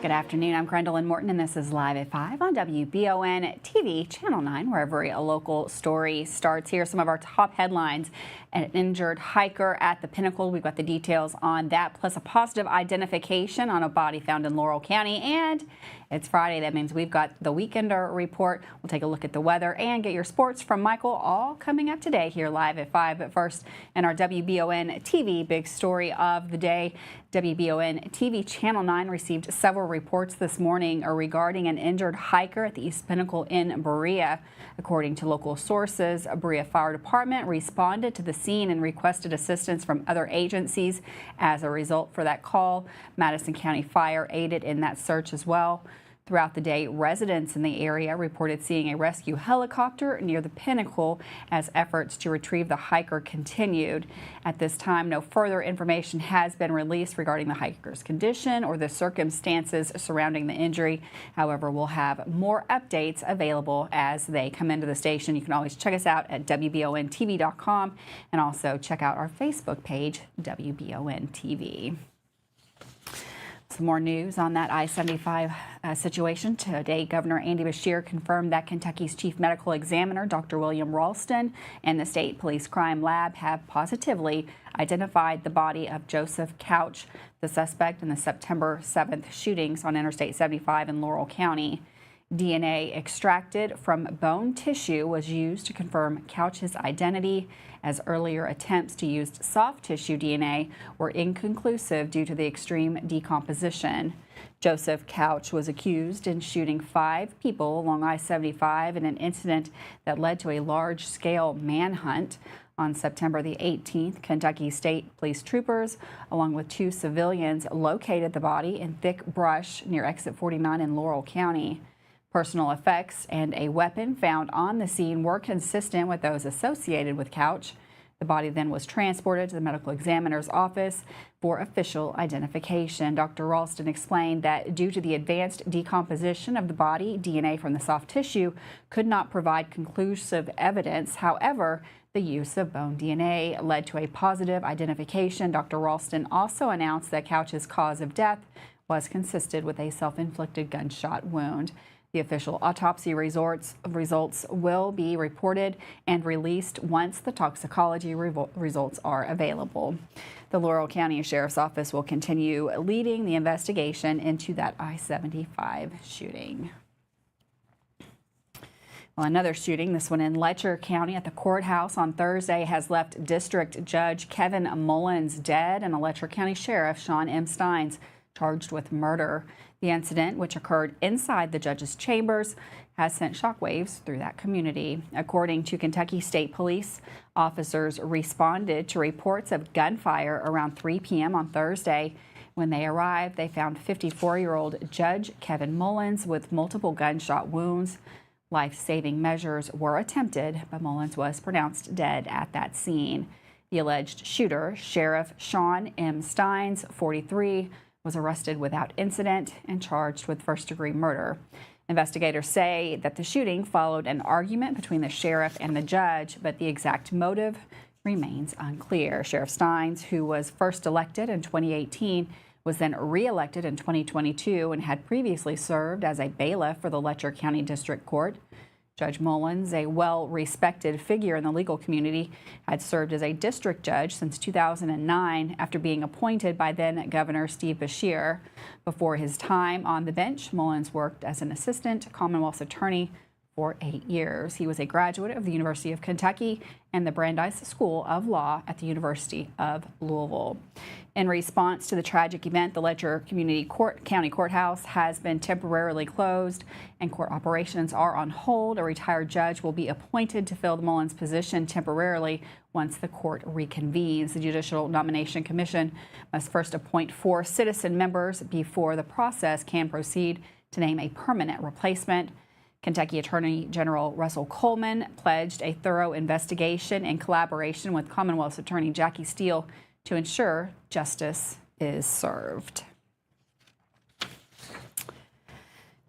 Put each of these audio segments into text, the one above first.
Good afternoon. I'm Gwendolyn Morton, and this is Live at 5 on WBON TV, Channel 9, where every local story starts. Here are some of our top headlines. An injured hiker at the Pinnacles. We've got the details on that, plus a positive identification on a body found in Laurel County. And it's Friday. That means we've got the Weekender report. We'll take a look at the weather and get your sports from Michael, all coming up today here live at 5. But first, in our WBON TV big story of the day, WBON TV Channel 9 received several reports this morning regarding an injured hiker at the East Pinnacle in Berea. According to local sources, a Berea Fire Department responded to the scene and requested assistance from other agencies. As a result for that call, Madison County Fire aided in that search as well. Throughout the day, residents in the area reported seeing a rescue helicopter near the Pinnacle as efforts to retrieve the hiker continued. At this time, no further information has been released regarding the hiker's condition or the circumstances surrounding the injury. However, we'll have more updates available as they come into the station. You can always check us out at WBONTV.com and also check out our Facebook page, WBON TV. Some more news on that I-75 situation. Today, Governor Andy Beshear confirmed that Kentucky's chief medical examiner, Dr. William Ralston, and the state police crime lab have positively identified the body of Joseph Couch, the suspect in the September 7th shootings on Interstate 75 in Laurel County. DNA extracted from bone tissue was used to confirm Couch's identity, as earlier attempts to use soft tissue DNA were inconclusive due to the extreme decomposition. Joseph Couch was accused in shooting 5 people along I-75 in an incident that led to a large-scale manhunt. On September the 18th, Kentucky State Police troopers, along with 2 civilians, located the body in thick brush near Exit 49 in Laurel County. Personal effects and a weapon found on the scene were consistent with those associated with Couch. The body then was transported to the medical examiner's office for official identification. Dr. Ralston explained that due to the advanced decomposition of the body, DNA from the soft tissue could not provide conclusive evidence. However, the use of bone DNA led to a positive identification. Dr. Ralston also announced that Couch's cause of death was consistent with a self-inflicted gunshot wound. The official autopsy results will be reported and released once the toxicology results are available. The Laurel County Sheriff's Office will continue leading the investigation into that I-75 shooting. Well, another shooting, this one in Letcher County at the courthouse on Thursday, has left District Judge Kevin Mullins dead and a Letcher County Sheriff, Sean M. Steins, charged with murder. The incident, which occurred inside the judge's chambers, has sent shockwaves through that community. According to Kentucky State Police, officers responded to reports of gunfire around 3 p.m. on Thursday. When they arrived, they found 54-year-old Judge Kevin Mullins with multiple gunshot wounds. Life-saving measures were attempted, but Mullins was pronounced dead at that scene. The alleged shooter, Sheriff Sean M. Steins, 43, was arrested without incident and charged with first-degree murder. Investigators say that the shooting followed an argument between the sheriff and the judge, but the exact motive remains unclear. Sheriff Steins, who was first elected in 2018, was then re-elected in 2022 and had previously served as a bailiff for the Letcher County District Court. Judge Mullins, a well-respected figure in the legal community, had served as a district judge since 2009 after being appointed by then Governor Steve Beshear. Before his time on the bench, Mullins worked as an assistant Commonwealth's attorney for 8 years. He was a graduate of the University of Kentucky and the Brandeis School of Law at the University of Louisville. In response to the tragic event, the Letcher County Courthouse has been temporarily closed and court operations are on hold. A retired judge will be appointed to fill the Mullins position temporarily once the court reconvenes. The Judicial Nomination Commission must first appoint 4 citizen members before the process can proceed to name a permanent replacement. Kentucky Attorney General Russell Coleman pledged a thorough investigation in collaboration with Commonwealth's Attorney Jackie Steele to ensure justice is served.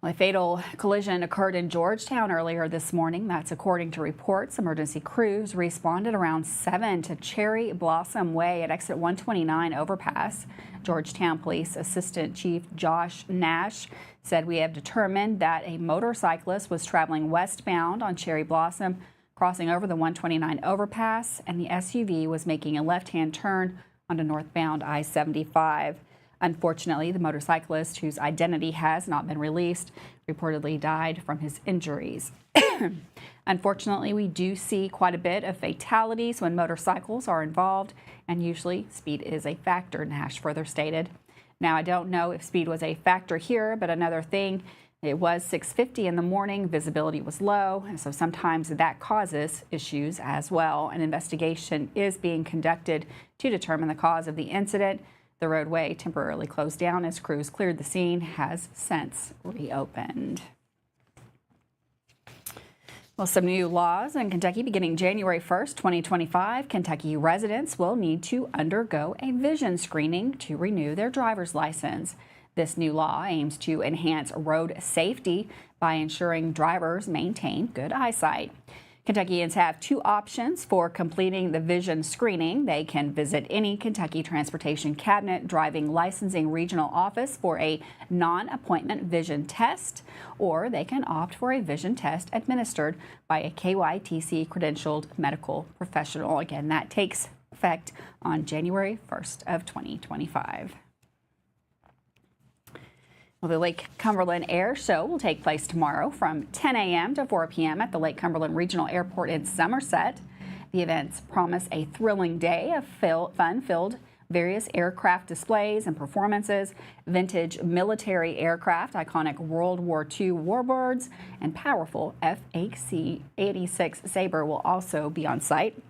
Well, a fatal collision occurred in Georgetown earlier this morning. That's according to reports. Emergency crews responded around 7 to Cherry Blossom Way at exit 129 overpass. Georgetown Police Assistant Chief Josh Nash said, "We have determined that a motorcyclist was traveling westbound on Cherry Blossom, crossing over the 129 overpass, and the SUV was making a left-hand turn onto northbound I-75. Unfortunately, the motorcyclist, whose identity has not been released, reportedly died from his injuries. Unfortunately, we do see quite a bit of fatalities when motorcycles are involved, and usually speed is a factor," Nash further stated. Now, I don't know if speed was a factor here, but another thing, it was 6:50 in the morning, visibility was low, and so sometimes that causes issues as well. An investigation is being conducted to determine the cause of the incident. The roadway, temporarily closed down as crews cleared the scene, has since reopened. Well, some new laws in Kentucky beginning January 1st, 2025. Kentucky residents will need to undergo a vision screening to renew their driver's license. This new law aims to enhance road safety by ensuring drivers maintain good eyesight. Kentuckians have two options for completing the vision screening. They can visit any Kentucky Transportation Cabinet Driving Licensing Regional Office for a non-appointment vision test, or they can opt for a vision test administered by a KYTC credentialed medical professional. Again, that takes effect on January 1st of 2025. Well, the Lake Cumberland Air Show will take place tomorrow from 10 a.m. to 4 p.m. at the Lake Cumberland Regional Airport in Somerset. The events promise a thrilling day of fun-filled various aircraft displays and performances, vintage military aircraft, iconic World War II warbirds, and powerful F-86 Sabre will also be on site.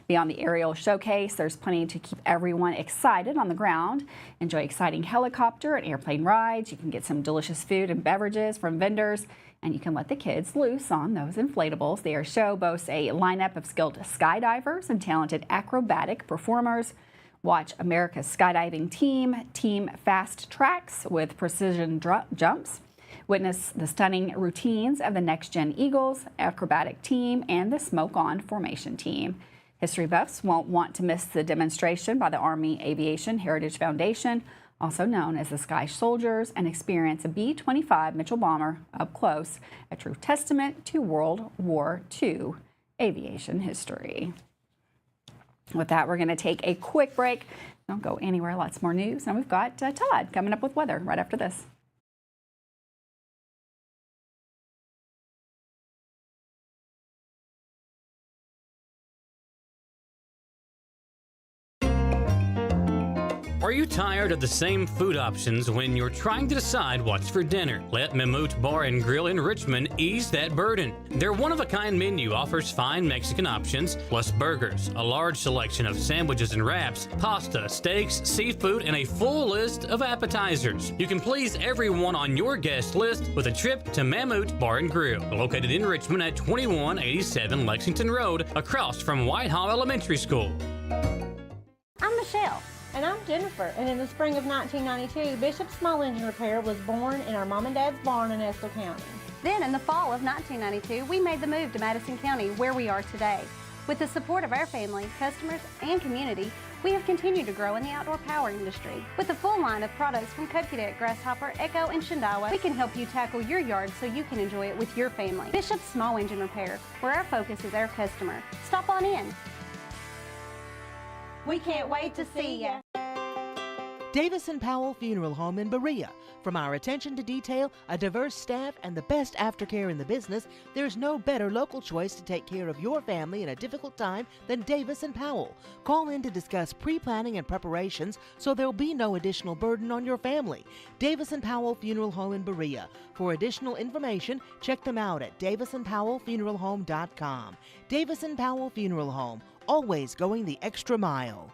Beyond the aerial showcase, there's plenty to keep everyone excited on the ground. Enjoy exciting helicopter and airplane rides. You can get some delicious food and beverages from vendors, and you can let the kids loose on those inflatables. The air show boasts a lineup of skilled skydivers and talented acrobatic performers. Watch America's Skydiving Team Fast Tracks with precision jumps. Witness the stunning routines of the Next Gen Eagles acrobatic team and the Smoke On formation team. History buffs won't want to miss the demonstration by the Army Aviation Heritage Foundation, also known as the Sky Soldiers, and experience a B-25 Mitchell bomber up close, a true testament to World War II aviation history. With that, we're going to take a quick break. Don't go anywhere, lots more news. And we've got Todd coming up with weather right after this. Are you tired of the same food options when you're trying to decide what's for dinner? Let Mammut Bar and Grill in Richmond ease that burden. Their one-of-a-kind menu offers fine Mexican options, plus burgers, a large selection of sandwiches and wraps, pasta, steaks, seafood, and a full list of appetizers. You can please everyone on your guest list with a trip to Mammut Bar and Grill, located in Richmond at 2187 Lexington Road, across from Whitehall Elementary School. I'm Michelle. And I'm Jennifer, and in the spring of 1992, Bishop Small Engine Repair was born in our mom and dad's barn in Estill County. Then in the fall of 1992, we made the move to Madison County, where we are today. With the support of our family, customers, and community, we have continued to grow in the outdoor power industry. With a full line of products from Kokudet, Grasshopper, Echo, and Shindawa, we can help you tackle your yard so you can enjoy it with your family. Bishop Small Engine Repair, where our focus is our customer. Stop on in. We can't wait to see ya. Davis & Powell Funeral Home in Berea. From our attention to detail, a diverse staff, and the best aftercare in the business, there's no better local choice to take care of your family in a difficult time than Davis & Powell. Call in to discuss pre-planning and preparations so there'll be no additional burden on your family. Davis & Powell Funeral Home in Berea. For additional information, check them out at davisandpowellfuneralhome.com. Davis & Powell Funeral Home, always going the extra mile.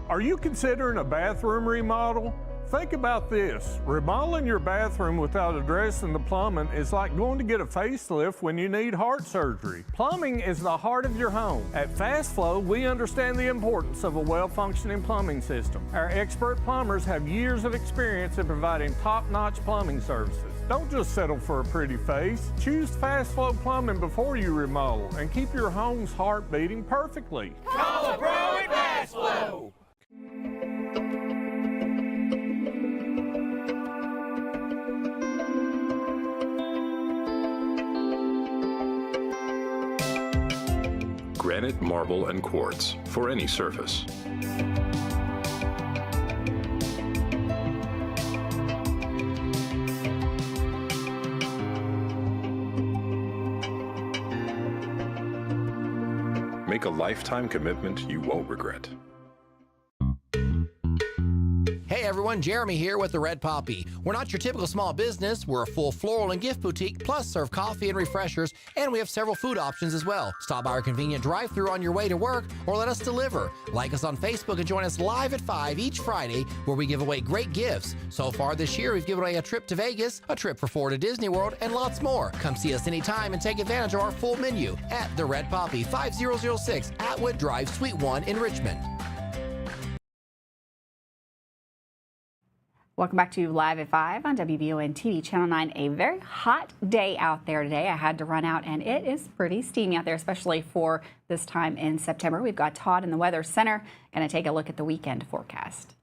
Are you considering a bathroom remodel? Think about this. Remodeling your bathroom without addressing the plumbing is like going to get a facelift when you need heart surgery. Plumbing is the heart of your home. At Fast Flow, we understand the importance of a well-functioning plumbing system. Our expert plumbers have years of experience in providing top-notch plumbing services. Don't just settle for a pretty face. Choose Fast Flow Plumbing before you remodel and keep your home's heart beating perfectly. Call a pro at Fast Flow. Granite, marble, and quartz for any surface. Make a lifetime commitment you won't regret. Hey everyone, Jeremy here with the Red Poppy. We're not your typical small business. We're a full floral and gift boutique, plus serve coffee and refreshers, and we have several food options as well. Stop by our convenient drive-thru on your way to work or let us deliver. Like us on Facebook and join us live at 5 each Friday where we give away great gifts. So far this year, we've given away a trip to Vegas, a trip for 4 to Disney World, and lots more. Come see us anytime and take advantage of our full menu at the Red Poppy, 5006 Atwood Drive, Suite 1 in Richmond. Welcome back to Live at 5 on WBON TV Channel 9. A very hot day out there today. I had to run out, and it is pretty steamy out there, especially for this time in September. We've got Todd in the Weather Center. Going to take a look at the weekend forecast.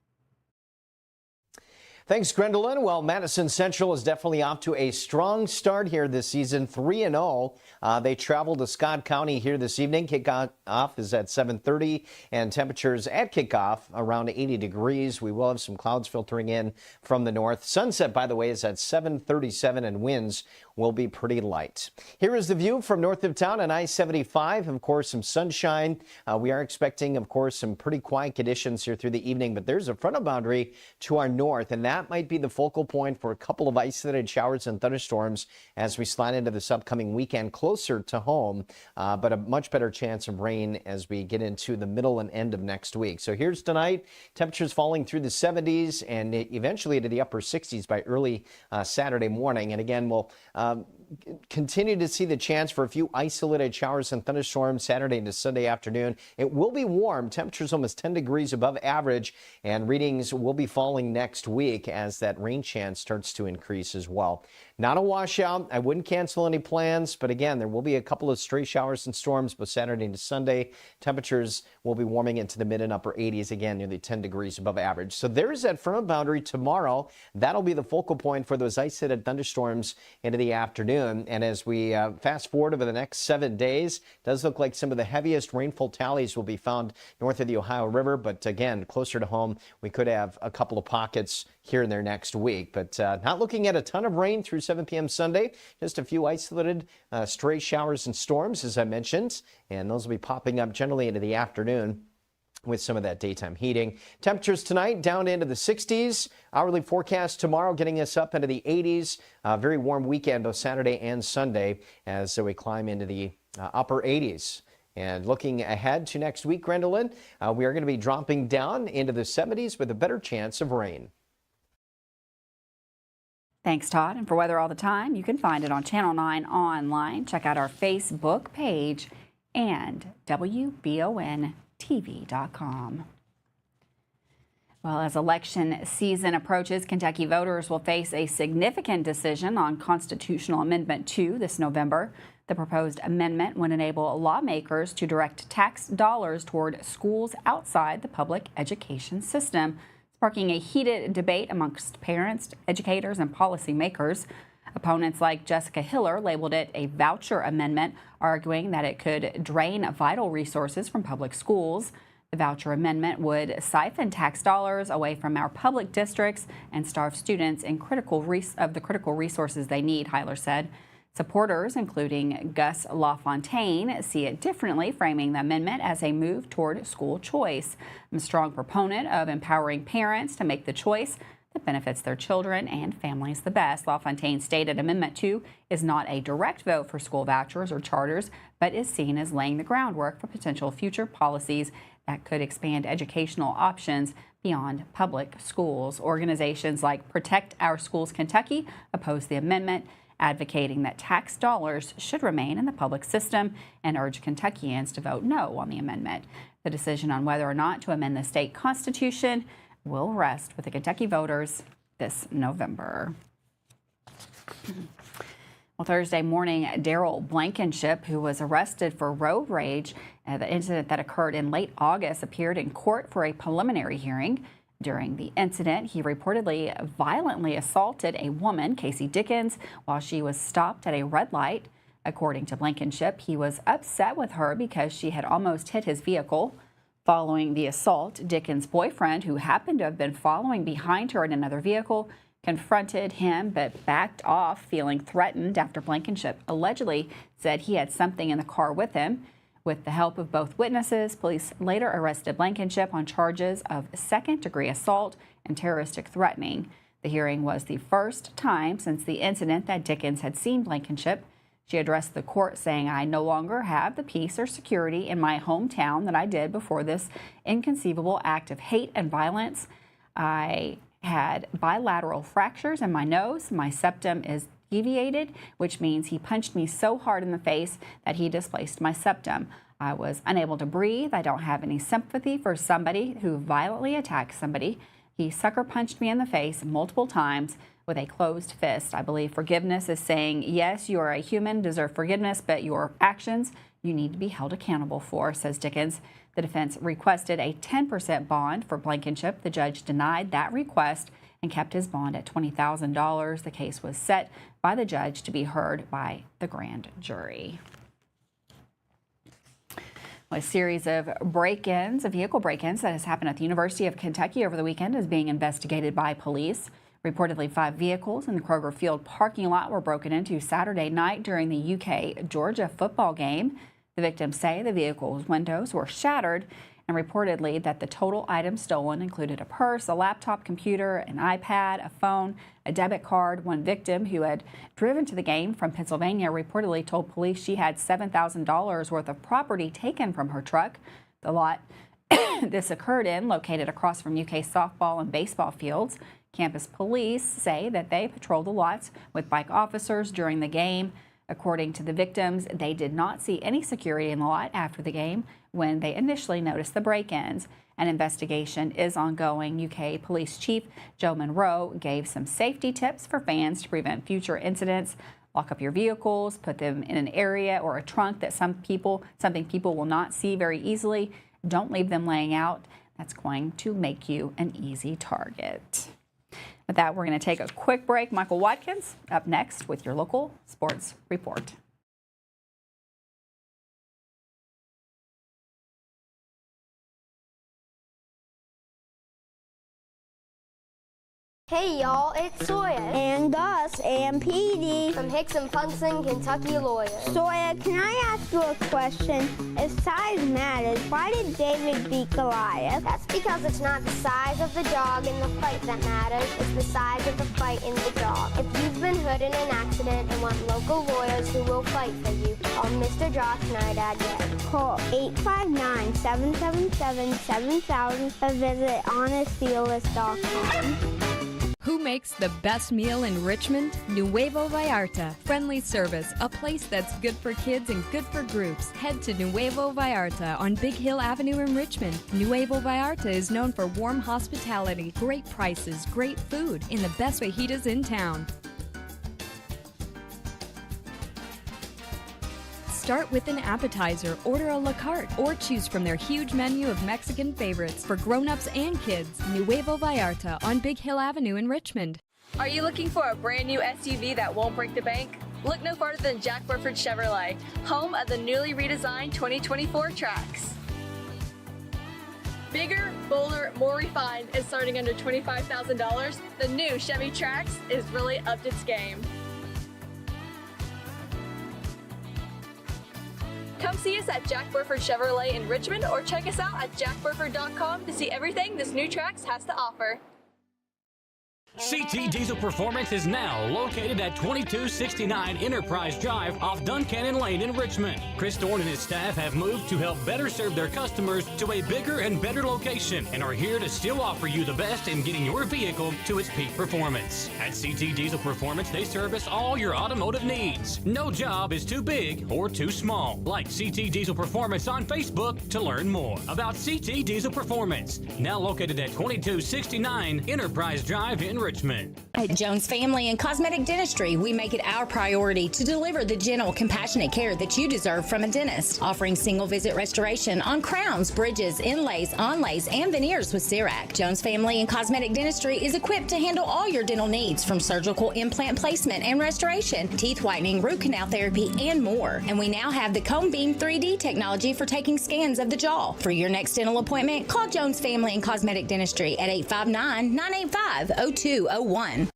Thanks, Gwendolyn. Well, Madison Central is definitely off to a strong start here this season, 3-0. They travel to Scott County here this evening. Kickoff is at 7:30, and temperatures at kickoff around 80 degrees. We will have some clouds filtering in from the north. Sunset, by the way, is at 7:37, and winds will be pretty light. Here is the view from north of town on I-75. Of course, some sunshine. We are expecting, of course, some pretty quiet conditions here through the evening, but there's a frontal boundary to our north, and that might be the focal point for a couple of isolated showers and thunderstorms as we slide into this upcoming weekend closer to home, but a much better chance of rain as we get into the middle and end of next week. So here's tonight, temperatures falling through the 70s and eventually to the upper 60s by early Saturday morning. And again, we'll continue to see the chance for a few isolated showers and thunderstorms Saturday into Sunday afternoon. It will be warm, temperatures almost 10 degrees above average, and readings will be falling next week as that rain chance starts to increase as well. Not a washout. I wouldn't cancel any plans, but again, there will be a couple of stray showers and storms both Saturday into Sunday. Temperatures will be warming into the mid and upper 80s again, nearly 10 degrees above average. So there's that firm boundary tomorrow. That'll be the focal point for those isolated thunderstorms into the afternoon. And as we fast forward over the next 7 days, it does look like some of the heaviest rainfall tallies will be found north of the Ohio River. But again, closer to home, we could have a couple of pockets here and there next week. But not looking at a ton of rain through 7 p.m. Sunday. Just a few isolated stray showers and storms, as I mentioned. And those will be popping up generally into the afternoon with some of that daytime heating. Temperatures tonight down into the 60s. Hourly forecast tomorrow getting us up into the 80s. Very warm weekend both Saturday and Sunday as we climb into the upper 80s. And looking ahead to next week, Gwendolyn, we are going to be dropping down into the 70s with a better chance of rain. Thanks, Todd. And for weather all the time, you can find it on Channel 9 online. Check out our Facebook page and WBONTV.com. Well, as election season approaches, Kentucky voters will face a significant decision on Constitutional Amendment 2 this November. The proposed amendment would enable lawmakers to direct tax dollars toward schools outside the public education system, sparking a heated debate amongst parents, educators, and policymakers. Opponents like Jessica Hiller labeled it a voucher amendment, arguing that it could drain vital resources from public schools. The voucher amendment would siphon tax dollars away from our public districts and starve students in critical resources they need, Hiller said. Supporters, including Gus LaFontaine, see it differently, framing the amendment as a move toward school choice. I'm a strong proponent of empowering parents to make the choice that benefits their children and families the best. LaFontaine stated Amendment 2 is not a direct vote for school vouchers or charters, but is seen as laying the groundwork for potential future policies that could expand educational options beyond public schools. Organizations like Protect Our Schools Kentucky oppose the amendment, advocating that tax dollars should remain in the public system and urge Kentuckians to vote no on the amendment. The decision on whether or not to amend the state constitution will rest with the Kentucky voters this November. Well, Thursday morning, Daryl Blankenship, who was arrested for road rage, the incident that occurred in late August, appeared in court for a preliminary hearing. During the incident, he reportedly violently assaulted a woman, Casey Dickens, while she was stopped at a red light. According to Blankenship, he was upset with her because she had almost hit his vehicle. Following the assault, Dickens' boyfriend, who happened to have been following behind her in another vehicle, confronted him but backed off, feeling threatened after Blankenship allegedly said he had something in the car with him. With the help of both witnesses, police later arrested Blankenship on charges of second-degree assault and terroristic threatening. The hearing was the first time since the incident that Dickens had seen Blankenship. She addressed the court saying, "I no longer have the peace or security in my hometown that I did before this inconceivable act of hate and violence. I had bilateral fractures in my nose. My septum is deviated, which means he punched me so hard in the face that he displaced my septum. I was unable to breathe. I don't have any sympathy for somebody who violently attacks somebody. He sucker punched me in the face multiple times with a closed fist. I believe forgiveness is saying, yes, you are a human, deserve forgiveness, but your actions you need to be held accountable for," says Dickens. The defense requested a 10% bond for Blankenship. The judge denied that request and kept his bond at $20,000. The case was set by the judge to be heard by the grand jury. A series of break-ins, vehicle break-ins that has happened at the University of Kentucky over the weekend is being investigated by police. Reportedly, 5 vehicles in the Kroger Field parking lot were broken into Saturday night during the UK-Georgia football game. The victims say the vehicle's windows were shattered, and reportedly that the total items stolen included a purse, a laptop computer, an iPad, a phone, a debit card. One victim who had driven to the game from Pennsylvania reportedly told police she had $7,000 worth of property taken from her truck. The lot this occurred in, located across from UK softball and baseball fields. Campus police say that they patrolled the lots with bike officers during the game. According to the victims, they did not see any security in the lot after the game when they initially noticed the break-ins. An investigation is ongoing. UK Police Chief Joe Monroe gave some safety tips for fans to prevent future incidents. Lock up your vehicles, put them in an area or a trunk that something people will not see very easily. Don't leave them laying out. That's going to make you an easy target. With that, we're going to take a quick break. Michael Watkins up next with your local sports report. Hey y'all, it's Sawyer. And Gus and Petey. From Hicks and Punson, Kentucky Lawyers. Sawyer, can I ask you a question? If size matters, why did David beat Goliath? That's because it's not the size of the dog in the fight that matters, it's the size of the fight in the dog. If you've been hurt in an accident and want local lawyers who will fight for you, call Mr. Josh Nydad again. Call 859-777-7000 or visit honestdealers.com. Who makes the best meal in Richmond? Nuevo Vallarta. Friendly service, a place that's good for kids and good for groups. Head to Nuevo Vallarta on Big Hill Avenue in Richmond. Nuevo Vallarta is known for warm hospitality, great prices, great food, and the best fajitas in town. Start with an appetizer, order a la carte, or choose from their huge menu of Mexican favorites for grown-ups and kids. Nuevo Vallarta on Big Hill Avenue in Richmond. Are you looking for a brand new SUV that won't break the bank? Look no farther than Jack Burford Chevrolet, home of the newly redesigned 2024 Trax. Bigger, bolder, more refined, and starting under $25,000, the new Chevy Trax is really upped its game. Come see us at Jack Burford Chevrolet in Richmond or check us out at jackburford.com to see everything this new Trax has to offer. CT Diesel Performance is now located at 2269 Enterprise Drive off Duncannon Lane in Richmond. Chris Thorne and his staff have moved to help better serve their customers to a bigger and better location and are here to still offer you the best in getting your vehicle to its peak performance. At CT Diesel Performance, they service all your automotive needs. No job is too big or too small. Like CT Diesel Performance on Facebook to learn more about CT Diesel Performance. Now located at 2269 Enterprise Drive in Richmond. At Jones Family and Cosmetic Dentistry, we make it our priority to deliver the gentle, compassionate care that you deserve from a dentist, offering single-visit restoration on crowns, bridges, inlays, onlays, and veneers with CERAC. Jones Family and Cosmetic Dentistry is equipped to handle all your dental needs, from surgical implant placement and restoration, teeth whitening, root canal therapy, and more. And we now have the Cone Beam 3D technology for taking scans of the jaw. For your next dental appointment, call Jones Family and Cosmetic Dentistry at 859-985-0201.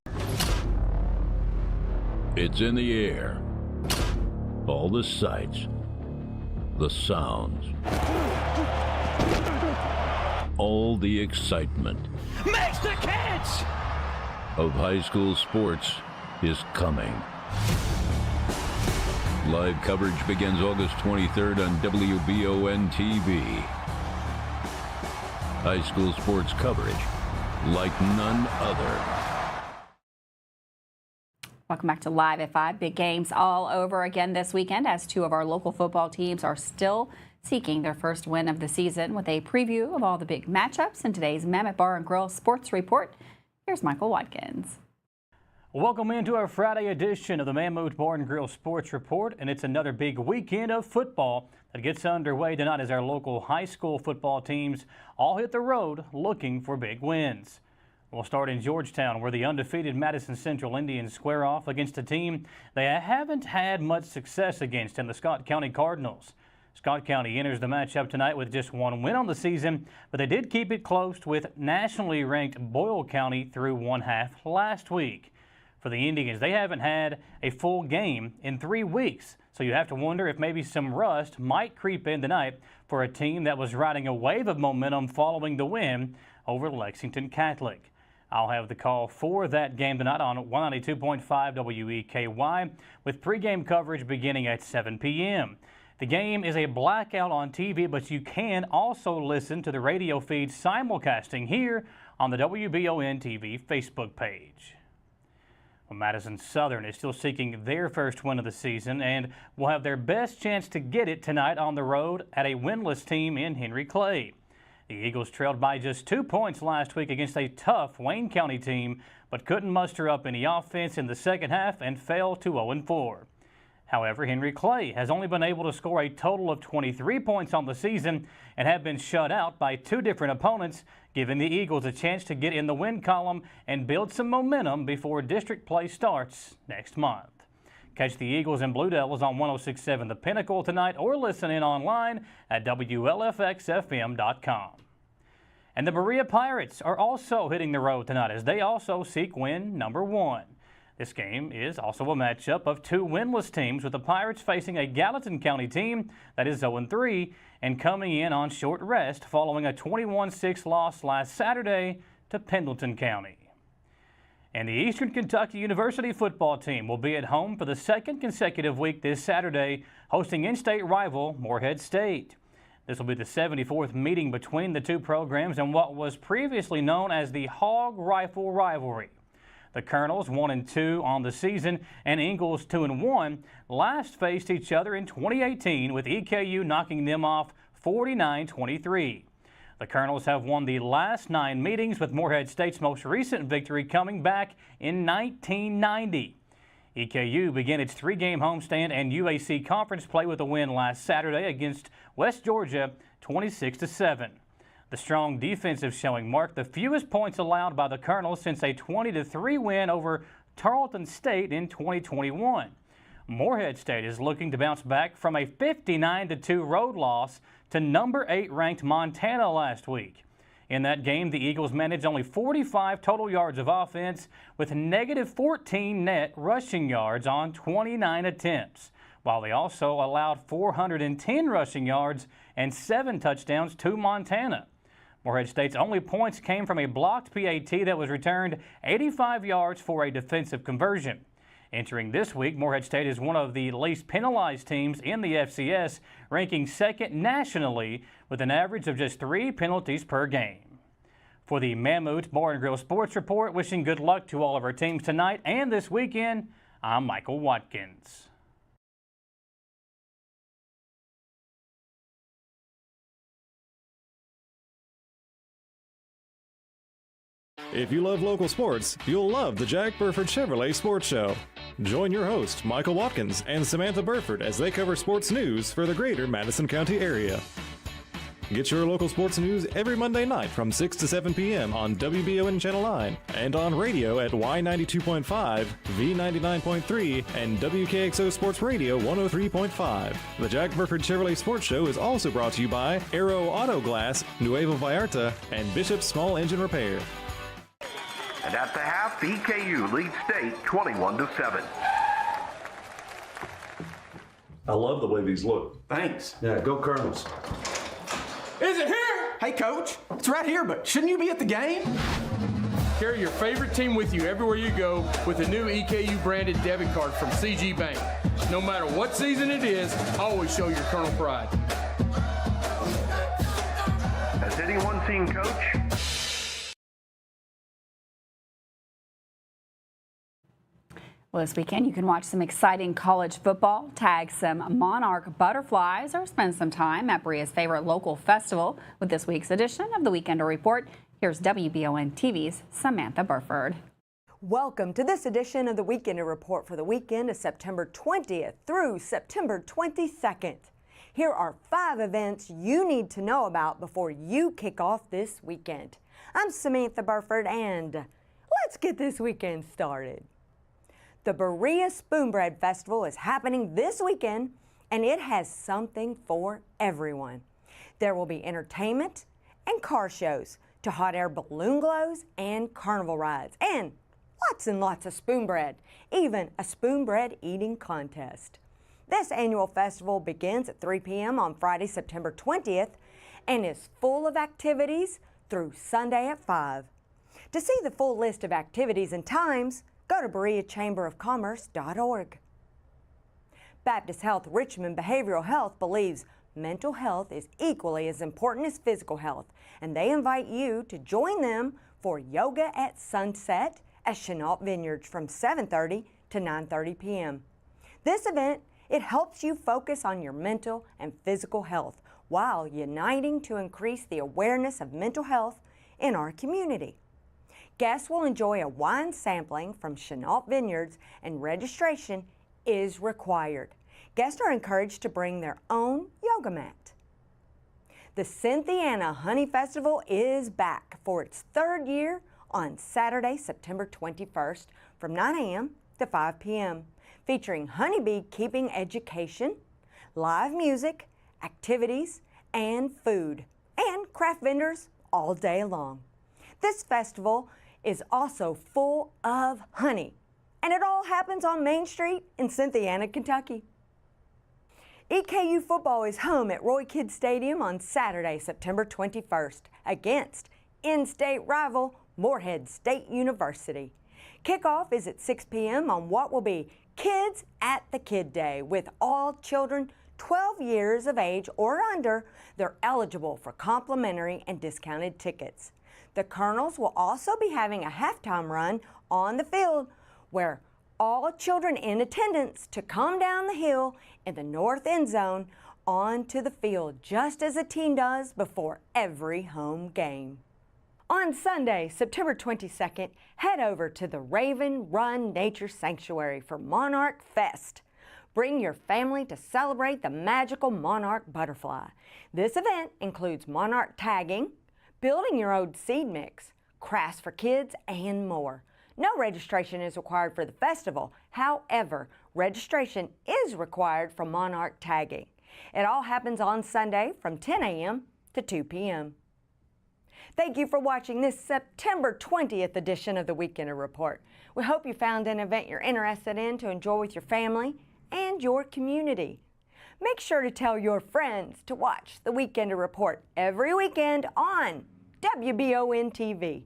It's in the air. All the sights, the sounds, all the excitement. Makes the catch! Of high school sports is coming. Live coverage begins August 23rd on WBON TV. High school sports coverage like none other. Welcome back to Live at 5. Big games all over again this weekend as two of our local football teams are still seeking their first win of the season. With a preview of all the big matchups in today's Mammoth Bar and Grill Sports Report, here's Michael Watkins. Welcome into our Friday edition of the Mammoth Bar and Grill Sports Report, and it's another big weekend of football that gets underway tonight as our local high school football teams all hit the road looking for big wins. We'll start in Georgetown, where the undefeated Madison Central Indians square off against a team they haven't had much success against in the Scott County Cardinals. Scott County enters the matchup tonight with just one win on the season, but they did keep it close with nationally ranked Boyle County through one half last week. For the Indians, they haven't had a full game in 3 weeks, so you have to wonder if maybe some rust might creep in tonight for a team that was riding a wave of momentum following the win over Lexington Catholic. I'll have the call for that game tonight on 192.5 WEKY with pregame coverage beginning at 7 p.m. The game is a blackout on TV, but you can also listen to the radio feed simulcasting here on the WBON TV Facebook page. Well, Madison Southern is still seeking their first win of the season and will have their best chance to get it tonight on the road at a winless team in Henry Clay. The Eagles trailed by just 2 points last week against a tough Wayne County team, but couldn't muster up any offense in the second half and fell to 0-4. However, Henry Clay has only been able to score a total of 23 points on the season and have been shut out by 2 different opponents, giving the Eagles a chance to get in the win column and build some momentum before district play starts next month. Catch the Eagles and Blue Devils on 106.7 The Pinnacle tonight or listen in online at WLFXFM.com. And the Berea Pirates are also hitting the road tonight as they also seek win number 1. This game is also a matchup of 2 winless teams, with the Pirates facing a Gallatin County team that is 0-3 and coming in on short rest following a 21-6 loss last Saturday to Pendleton County. And the Eastern Kentucky University football team will be at home for the second consecutive week this Saturday, hosting in-state rival Morehead State. This will be the 74th meeting between the two programs in what was previously known as the Hog Rifle Rivalry. The Colonels 1-2 on the season and Ingalls 2-1 last faced each other in 2018, with EKU knocking them off 49-23. The Colonels have won the last 9 meetings, with Morehead State's most recent victory coming back in 1990. EKU began its 3-game homestand and UAC conference play with a win last Saturday against West Georgia 26-7. The strong defensive showing marked the fewest points allowed by the Colonels since a 20-3 win over Tarleton State in 2021. Morehead State is looking to bounce back from a 59-2 road loss to number 8 ranked Montana last week. In that game, the Eagles managed only 45 total yards of offense with -14 net rushing yards on 29 attempts, while they also allowed 410 rushing yards and 7 touchdowns to Montana. Morehead State's only points came from a blocked PAT that was returned 85 yards for a defensive conversion. Entering this week, Morehead State is one of the least penalized teams in the FCS, ranking 2nd nationally with an average of just 3 penalties per game. For the Mammoth Bar and Grill Sports Report, wishing good luck to all of our teams tonight and this weekend, I'm Michael Watkins. If you love local sports, you'll love the Jack Burford Chevrolet Sports Show. Join your host, Michael Watkins, and Samantha Burford as they cover sports news for the greater Madison County area. Get your local sports news every Monday night from 6 to 7 p.m. on WBON Channel 9 and on radio at Y92.5, V99.3, and WKXO Sports Radio 103.5. The Jack Burford Chevrolet Sports Show is also brought to you by Aero Auto Glass, Nuevo Vallarta, and Bishop's Small Engine Repair. And at the half, EKU leads state 21-7. I love the way these look. Thanks. Yeah, go Colonels. Is it here? Hey, Coach. It's right here, but shouldn't you be at the game? Carry your favorite team with you everywhere you go with a new EKU branded debit card from CG Bank. No matter what season it is, always show your Colonel pride. Has anyone seen Coach? Well, this weekend you can watch some exciting college football, tag some monarch butterflies, or spend some time at Berea's favorite local festival with this week's edition of the Weekender Report. Here's WBON TV's Samantha Burford. Welcome to this edition of the Weekender Report for the weekend of September 20th through September 22nd. Here are 5 events you need to know about before you kick off this weekend. I'm Samantha Burford, and let's get this weekend started. The Berea Spoonbread Festival is happening this weekend, and it has something for everyone. There will be entertainment and car shows to hot air balloon glows and carnival rides, and lots of spoonbread, even a spoonbread eating contest. This annual festival begins at 3 p.m. on Friday, September 20th, and is full of activities through Sunday at 5. To see the full list of activities and times, go to BereaChamberOfCommerce.org. Baptist Health Richmond Behavioral Health believes mental health is equally as important as physical health, and they invite you to join them for Yoga at Sunset at Chenault Vineyards from 7:30 to 9:30 p.m. This event, it helps you focus on your mental and physical health while uniting to increase the awareness of mental health in our community. Guests will enjoy a wine sampling from Chenault Vineyards, and registration is required. Guests are encouraged to bring their own yoga mat. The Cynthiana Honey Festival is back for its 3rd year on Saturday, September 21st from 9 a.m. to 5 p.m., featuring honeybee keeping education, live music, activities, and food, and craft vendors all day long. This festival is also full of honey, and it all happens on Main Street in Cynthiana, Kentucky. EKU football is home at Roy Kidd Stadium on Saturday, September 21st against in-state rival Morehead State University. Kickoff is at 6 p.m. on what will be Kids at the Kid Day, with all children 12 years of age or under. They're eligible for complimentary and discounted tickets. The Colonels will also be having a halftime run on the field, where all children in attendance to come down the hill in the north end zone onto the field, just as a team does before every home game. On Sunday, September 22nd, head over to the Raven Run Nature Sanctuary for Monarch Fest. Bring your family to celebrate the magical monarch butterfly. This event includes monarch tagging, building your own seed mix, crafts for kids, and more. No registration is required for the festival. However, registration is required for monarch tagging. It all happens on Sunday from 10 a.m. to 2 p.m. Thank you for watching this September 20th edition of the Weekender Report. We hope you found an event you're interested in to enjoy with your family and your community. Make sure to tell your friends to watch the Weekender Report every weekend on WBON TV.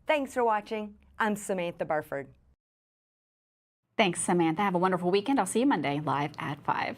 Thanks for watching. I'm Samantha Burford. Thanks, Samantha. Have a wonderful weekend. I'll see you Monday live at 5.